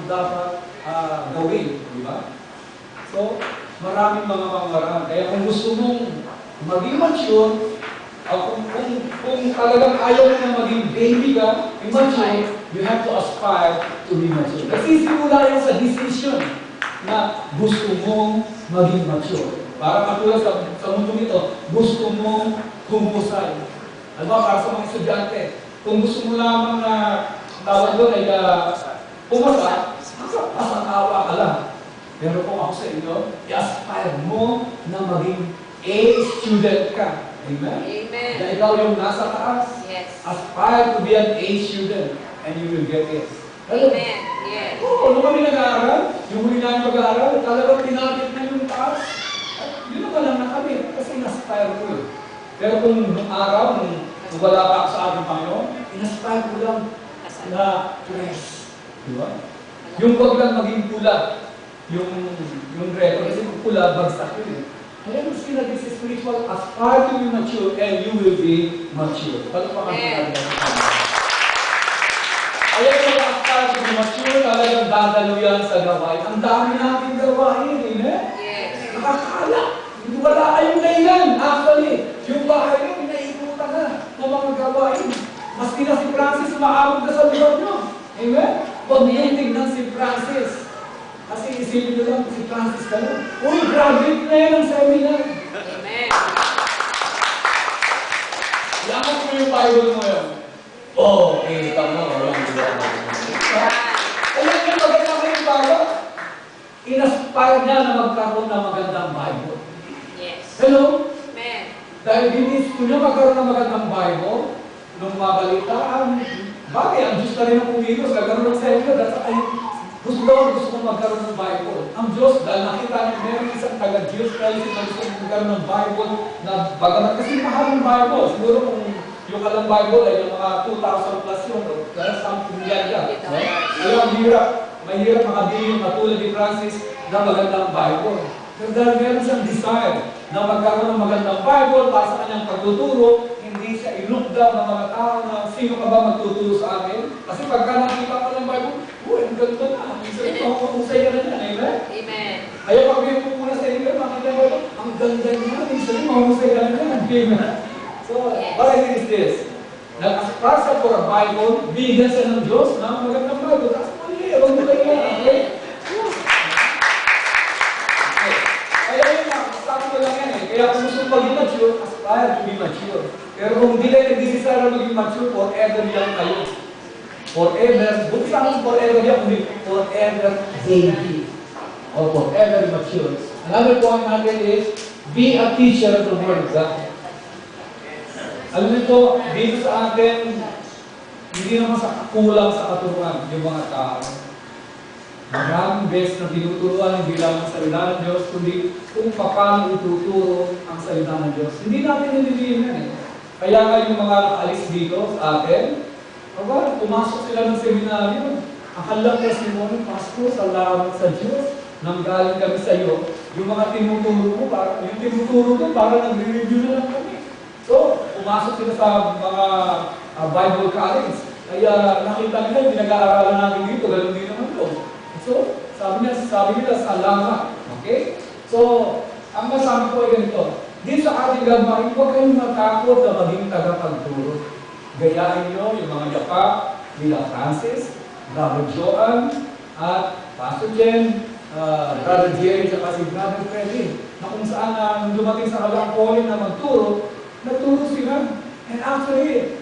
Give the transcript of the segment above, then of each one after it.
dapat gawin, di ba? So, maraming mga pangaraan. Kaya kung gusto mong maging mature, kung talagang ayaw mo na maging baby ka, immature, you have to aspire to be mature. Kasi simula yan sa decision na gusto mong maging mature. Para matulad sa mundo nito, gusto mong humusay. Alam ba, para sa mga estudyante, kung gusto mo lamang na tawag doon ay pumasa, pasang-awa ka lang. Pero kung ako sa inyo, i-aspire mo na maging A student ka. Amen? Amen. Na ikaw yung nasa taas, Yes. aspire to be an A student and you will get it. Amen. Yes. Oo, nung kami nag-aaral, yung huli namin mag-aaral, talagang tinapit na yung taas. At yun naman lang nakamit kasi in-aspire ko yun. Pero kung nung araw, nung wala pa ako sa ating Panginoon, in-aspire ko lang na press. Di ba? Yung wag lang maging pula, yung record, kasi kung pula, bagsak yun eh. Kaya yung sila, this is spiritual, aspire to be mature and you will be mature. Palakpakan natin ang Panginoon. Kaya yung aspire to be mature, talagang dadalo yan sa gawain. Ang dami nating gawain, eh. Yes. Nakakala. Wala kayong dahilan. Actually, yung bahay nyo, pinaikutan na ng mga gawain. Maski na si Francis, maabot na sa lugar nyo. Amen? Huwag niyong tingnan si Francis. Kasi isipin nyo lang, si Francis ka lang. Uy, graduate na yan ang seminar. Amen. Lahat mo yung Bible mo yan. Oh, tama. Alam niyo, maganda ko yung Bible. In-aspire niya na magkaroon ng magandang Bible. Yes. Hello? Amen. Dahil binis ko niya magkaroon ng magandang Bible, nung mabalitaan, bagay, ang Diyos na rin ang pumigos, nagkaroon ng seminar, gusto kong magkaroon ng Bible. Ang Diyos, dahil nakita niyo, meron isang taga-Diyos Christ na gusto kong magkaroon ng Bible na bagamat kasi mahal ng Bible. Siguro kung yung alang Bible ay yung mga 2,000 plus yun, dahil something yan yan. Kaya ang hirap, mahirap makabili yung katulad ni Francis na magandang Bible. Pero dahil meron siyang desire na magkaroon ng magandang Bible para sa kanyang pagtuturo, hindi siya i-look down ng mga tao na sino ka ba magtuturo sa akin? Kasi pagka nakita ko ng Bible, uy, ang ganda na. Minsan ito ako kung sa'yo na yan, amen? Amen. Kaya pag may pumuna sa inyo, makita mo ito, ang ganda niya, minsan yung mahusay ka na yan, amen? So, what I think is this, para sa for a Bible, bigyan siya ng Diyos na magandang Bible. Tapos mali, huwag mo kayo na, okay? Kaya yun lang, sabi ko lang yan eh. Kaya kung gusto maging mature, aspire to be mature. Pero kung hindi kayo nag-desire na maging mature, forever yan kayo. Forever, buti sa akin forever yan, kundi forever baby. Or forever mature. Another point natin is, be a teacher of the Word of God. Alam niyo po, dito sa atin, hindi naman sa kulang sa katuruan yung mga tao. Maraming beses na tinuturuan hindi lang ang salita ng Diyos, kundi kung paano ituturo ang salita ng Diyos. Hindi natin nililihin yan eh. Kaya nga yung mga nakaalis dito sa atin, pumasok sila ng seminaryo. Ang kanilang testimony, Pastor, salamat sa Diyos, nanggaling kami sa iyo. Yung mga tinuturo mo, yung tinuturo ko, para nagre-review na lang kami. So, pumasok sila sa mga Bible college. Kaya nakita nila, pinag-aaralan namin dito, ganoon din naman ito. So, sabi nila, salamat. Okay? So, ang masabi ko ay ganito. Dito sa ating gawain, huwag kayong matakot na maging tagapagturo. Gayahin nyo yung mga yapa nila Francis, Brother Joan, at Pastor Jen, Brother Jerry, at si Brother Freddy, na kung saan dumating sa kalang calling na magturo, nagturo sila. And actually,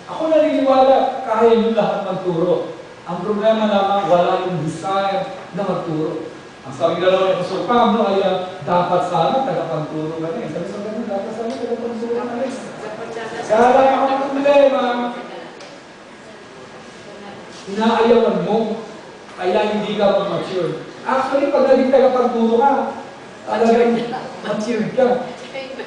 ako naniniwala kaya nyo lahat magturo. Ang problema lamang, wala yung desire na magturo. Ang sabi na lang ni Apostol Pablo ay dapat sana tagapagturo ka rin. Sabi sa ganun, dapat sana tagapagturo ka rin. Kaya lang ako ng problema, inaayawan mo, kaya hindi ka mag-mature. Actually, pag naging tagapagturo ka, talagang mature ka.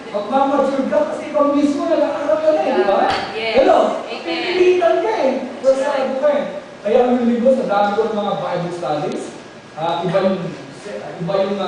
Magmamature ka kasi ikaw mismo nag-aaral ka na eh, di ba? Hello? Pipilitan ka eh. Persado ka eh. Kaya ang libro, sa dami ko ng mga Bible studies, iba yung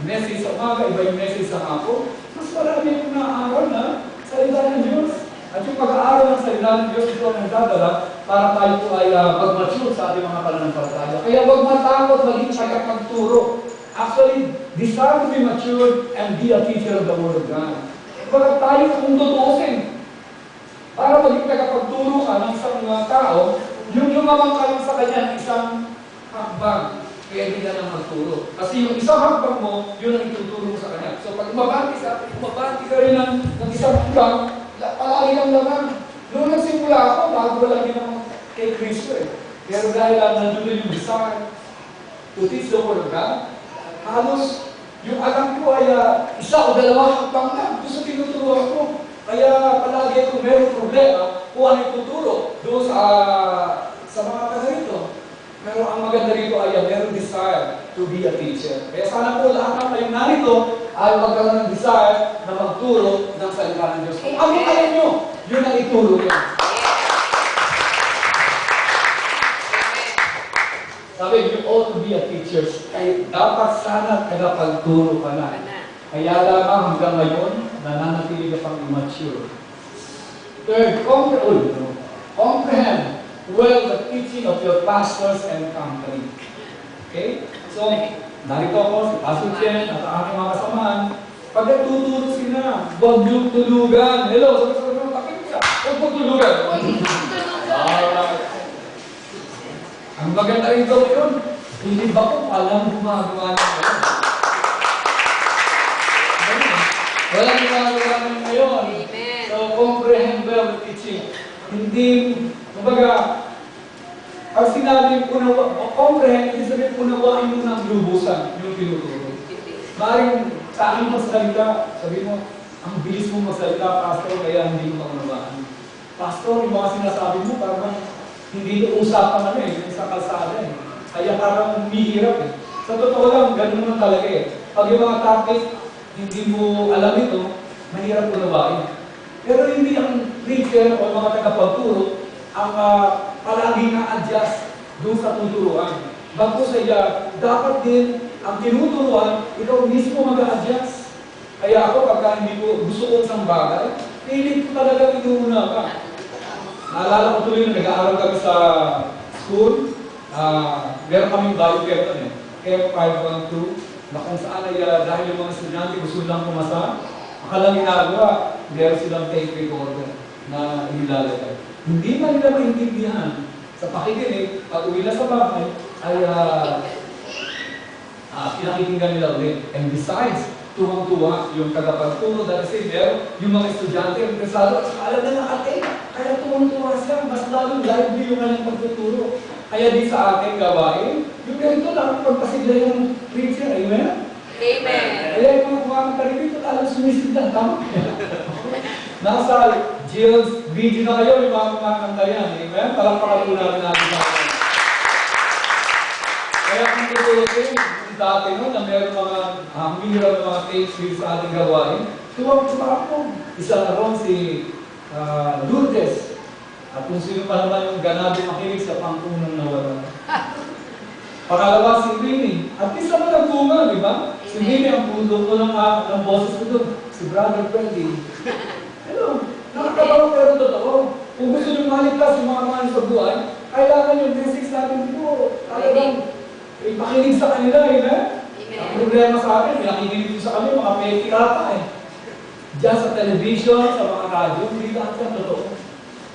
message sa umaga, iba yung message sa hapon, mas marami yung naaaral na salita ng Diyos. At yung pag-aaral ng salita ng Diyos, ito ang nagdadala para tayo po ay mag-mature sa ating mga pananampalataya. Kaya huwag matakot maging tagapagturo. Actually, desire to be matured and be a teacher of the Word of God. Pag tayo kung tutuusin, para maging tagapagturo ka ng isang tao, yung lumamang ka lang sa kanya ng isang hakbang, kaya hindi ka na magturo. Kasi yung isang hakbang mo, yun ang ituturo mo sa kanya. So pag umabati ka rin ng isang hakbang, palagi kang lamang. Noong nagsimula ako, bago lang din ako kay Kristo eh. Pero dahil nandun yung desire to teach the Word of God, halos yung alam ko ay isa o dalawang hakbang lang. Gusto tinuturo ako. Kaya palagi kung meron problema, kung ano yung tuturo doon sa mga taga-rito. Pero ang maganda rito ay meron desire to be a teacher. Kaya sana po lahat ng kayong narito ay magkaroon ng desire na magturo ng salita ng Diyos. Kung ano alam nyo, yun ang ituro nyo. Sabi, you ought to be a teacher. Kaya dapat sana tagapagturo ka na. Kaya lamang hanggang ngayon, nananatili ka pang immature. Third, comprehend well the teaching of your pastors and company. Okay? So, narito ako, si Pastor Chen at ang aking mga kasamahan. Pag nagtuturo sila, huwag niyong tulugan. Hello, sabi mo, bakit siya? Huwag mo tulugan. Ang maganda rin daw yun, hindi ba ko palang gumagawa ng ngayon? Walang gumagawa ng ngayon. So, comprehend well the teaching. Hindi, kumbaga, pag sinabing comprehend, hindi sabihin unawain mo ng lubusan yung tinuturo. Maring sa aking magsalita, sabi mo, ang bilis mo magsalita, Pastor, kaya hindi mo maunawaan. Pastor, yung mga sinasabi mo, parang hindi ito usapan sa kalsada eh. Kaya parang humihirap eh. Sa totoo lang, ganun naman talaga eh. Pag yung mga topic, hindi mo alam ito, mahirap unawain. Pero hindi ang preacher o mga tagapagturo ang palagi na-adjust doon sa tuturuan. Bago sa iya, dapat din ang tinuturuan, ikaw mismo mag-adjust. Kaya ako, pagka hindi ko gusto ko isang bagay, pilit ko talaga inuuna ka. Naalala ko tuloy na nag-aaral kami sa school, meron kaming value care doon eh, F512, na kung saan ay dahil yung mga estudyante gusto lang pumasa, akalang ginagawa, meron silang tape recorder na inilalagay. Hindi na nila maintindihan. Sa pakikinig, pag uwi na sa bahay, ay pinakikinggan nila ulit. And besides, tuwang-tuwa yung tagapagturo, dahil kasi meron yung mga estudyante, yung kasalo, at saka alam na nakatay. Kaya tuwang-tuwa siya, mas lalo lively yung kanyang pagtuturo. Kaya di sa ating gawain, yung ganito lang, pagpasigla yung preacher, amen? Amen. Kaya yung mga kumakanta rito, alam sumisigla, tama? Nasa Jill's video na kayo, yung mga kumakanta yan, amen? Palakpakan po natin natin sa akin. Kaya kung tutusin, dati no, na meron mga minira ng mga tapes dito sa ating gawain, tuwag-tuwa ako. Isa na ron si Lourdes. At kung sino pa naman yung ganado makinig sa pangkunang nawala. Pangalawa si Winnie. At least naman ang bunga, di ba? Si Winnie ang pundo ko ng boses ko doon. Si Brother Freddy. Hello. Nakakatawa pero totoo. Kung gusto nyo maligtas yung mga mahal sa buhay, kailangan yung basics natin po. Talagang makinig sa kanila, Ang problema sa akin, nakikinig sa kanila, mga peki ata eh. Diyan sa television, sa mga radyo, hindi lahat yan totoo.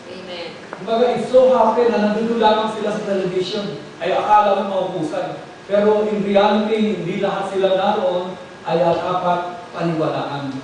Amen. Kumbaga, it's so happy na nandun lamang sila sa television, ay akala mo maupusan. Pero in reality, hindi lahat sila naroon ay dapat paniwalaan.